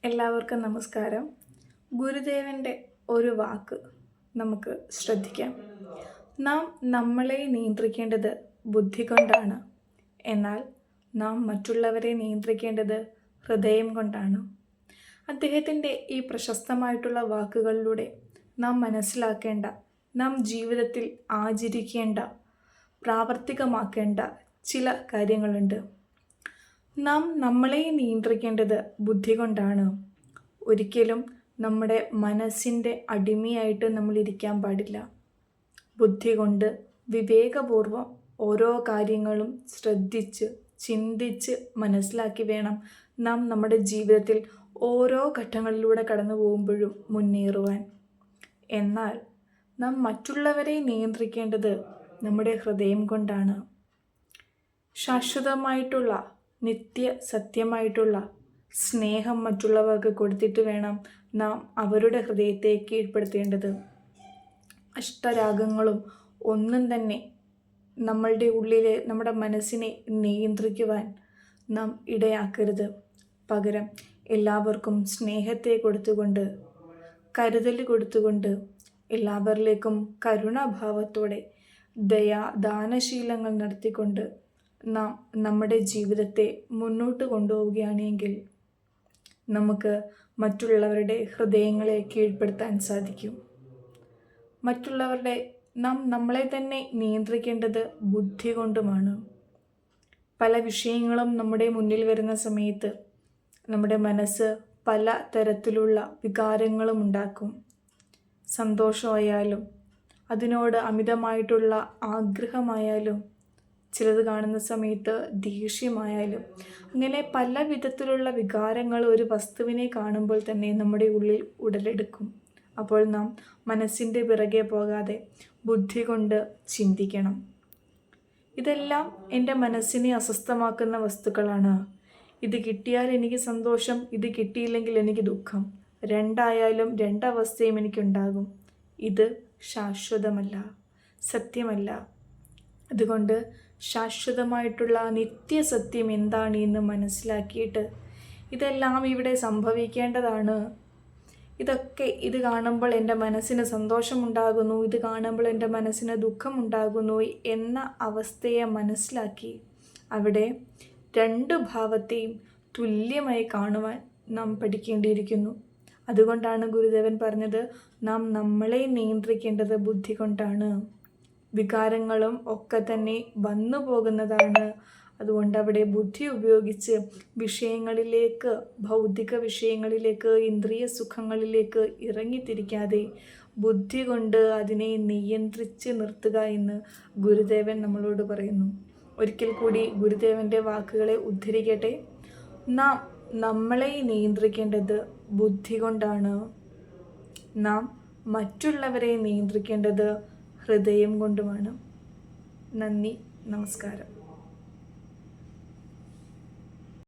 എല്ലാവർക്കും നമസ്കാരം. ഗുരുദേവൻ്റെ ഒരു വാക്ക് നമുക്ക് ശ്രദ്ധിക്കാം. നാം നമ്മളെ നിയന്ത്രിക്കേണ്ടത് ബുദ്ധി കൊണ്ടാണ്, എന്നാൽ നാം മറ്റുള്ളവരെ നിയന്ത്രിക്കേണ്ടത് ഹൃദയം കൊണ്ടാണ്. അദ്ദേഹത്തിൻ്റെ ഈ പ്രശസ്തമായിട്ടുള്ള വാക്കുകളിലൂടെ നാം മനസ്സിലാക്കേണ്ട, നാം ജീവിതത്തിൽ ആചരിക്കേണ്ട, പ്രാവർത്തികമാക്കേണ്ട ചില കാര്യങ്ങളുണ്ട്. നാം നമ്മളെ നിയന്ത്രിക്കേണ്ടത് ബുദ്ധി കൊണ്ടാണ്. ഒരിക്കലും നമ്മുടെ മനസ്സിൻ്റെ അടിമയായിട്ട് നമ്മൾ ഇരിക്കാൻ പാടില്ല. ബുദ്ധി കൊണ്ട് വിവേകപൂർവം ഓരോ കാര്യങ്ങളും ശ്രദ്ധിച്ച് ചിന്തിച്ച് മനസ്സിലാക്കി വേണം നാം നമ്മുടെ ജീവിതത്തിൽ ഓരോ ഘട്ടങ്ങളിലൂടെ കടന്നു പോകുമ്പോഴും മുന്നേറുവാൻ. എന്നാൽ നാം മറ്റുള്ളവരെ നിയന്ത്രിക്കേണ്ടത് നമ്മുടെ ഹൃദയം കൊണ്ടാണ്. ശാശ്വതമായിട്ടുള്ള നിത്യ സത്യമായിട്ടുള്ള സ്നേഹം മറ്റുള്ളവർക്ക് കൊടുത്തിട്ട് വേണം നാം അവരുടെ ഹൃദയത്തെ കീഴ്പ്പെടുത്തേണ്ടത്. അഷ്ടരാഗങ്ങളും ഒന്നും തന്നെ നമ്മളുടെ ഉള്ളിലെ നമ്മുടെ മനസ്സിനെ നിയന്ത്രിക്കുവാൻ നാം ഇടയാക്കരുത്. പകരം എല്ലാവർക്കും സ്നേഹത്തെ കൊടുത്തുകൊണ്ട്, കരുതൽ കൊടുത്തുകൊണ്ട്, എല്ലാവരിലേക്കും കരുണാഭാവത്തോടെ ദാനശീലങ്ങൾ നടത്തിക്കൊണ്ട് നാം നമ്മുടെ ജീവിതത്തെ മുന്നോട്ട് കൊണ്ടുപോവുകയാണെങ്കിൽ നമുക്ക് മറ്റുള്ളവരുടെ ഹൃദയങ്ങളെ കീഴ്പ്പെടുത്താൻ സാധിക്കും. നാം നമ്മളെ തന്നെ നിയന്ത്രിക്കേണ്ടത് ബുദ്ധി കൊണ്ടുമാണ്. പല വിഷയങ്ങളും നമ്മുടെ മുന്നിൽ വരുന്ന സമയത്ത് നമ്മുടെ മനസ്സ് പല തരത്തിലുള്ള വികാരങ്ങളും ഉണ്ടാക്കും. സന്തോഷമായാലും അതിനോട് അമിതമായിട്ടുള്ള ആഗ്രഹമായാലും, ചിലത് കാണുന്ന സമയത്ത് ദേഷ്യമായാലും, അങ്ങനെ പല വിധത്തിലുള്ള വികാരങ്ങൾ ഒരു വസ്തുവിനെ കാണുമ്പോൾ തന്നെ നമ്മുടെ ഉള്ളിൽ ഉടലെടുക്കും. അപ്പോൾ നാം മനസ്സിൻ്റെ പിറകെ പോകാതെ ബുദ്ധി കൊണ്ട് ചിന്തിക്കണം. ഇതെല്ലാം എൻ്റെ മനസ്സിനെ അസ്വസ്ഥമാക്കുന്ന വസ്തുക്കളാണ്. ഇത് കിട്ടിയാൽ എനിക്ക് സന്തോഷം, ഇത് കിട്ടിയില്ലെങ്കിൽ എനിക്ക് ദുഃഖം. രണ്ടായാലും രണ്ടവസ്ഥയും എനിക്കുണ്ടാകും. ഇത് ശാശ്വതമല്ല, സത്യമല്ല. അതുകൊണ്ട് ശാശ്വതമായിട്ടുള്ള നിത്യസത്യം എന്താണ് എന്ന് മനസ്സിലാക്കിയിട്ട് ഇതെല്ലാം ഇവിടെ സംഭവിക്കേണ്ടതാണ്. ഇത് കാണുമ്പോൾ എൻ്റെ മനസ്സിന് സന്തോഷമുണ്ടാകുന്നു, ഇത് കാണുമ്പോൾ എൻ്റെ മനസ്സിന് ദുഃഖമുണ്ടാകുന്നു എന്ന അവസ്ഥയെ മനസ്സിലാക്കി അവിടെ രണ്ട് ഭാവത്തെയും തുല്യമായി കാണുവാൻ നാം പഠിക്കേണ്ടിയിരിക്കുന്നു. അതുകൊണ്ടാണ് ഗുരുദേവൻ പറഞ്ഞത്, നാം നമ്മളെ നിയന്ത്രിക്കേണ്ടത് ബുദ്ധി കൊണ്ടാണ്. വികാരങ്ങളും ഒക്കെ തന്നെ വന്നു പോകുന്നതാണ്. അതുകൊണ്ട് അവിടെ ബുദ്ധി ഉപയോഗിച്ച് വിഷയങ്ങളിലേക്ക്, ഭൗതിക വിഷയങ്ങളിലേക്ക്, ഇന്ദ്രിയ സുഖങ്ങളിലേക്ക് ഇറങ്ങിത്തിരിക്കാതെ ബുദ്ധി കൊണ്ട് അതിനെ നിയന്ത്രിച്ച് നിർത്തുക എന്ന് ഗുരുദേവൻ നമ്മളോട് പറയുന്നു. ഒരിക്കൽ കൂടി ഗുരുദേവൻ്റെ വാക്കുകളെ ഉദ്ധരിക്കട്ടെ. നാം നമ്മളെ നിയന്ത്രിക്കേണ്ടത് ബുദ്ധി കൊണ്ടാണ്. നാം മറ്റുള്ളവരെ നിയന്ത്രിക്കേണ്ടത് ഹൃദയം കൊണ്ടുമാണ്. നന്ദി, നമസ്കാരം.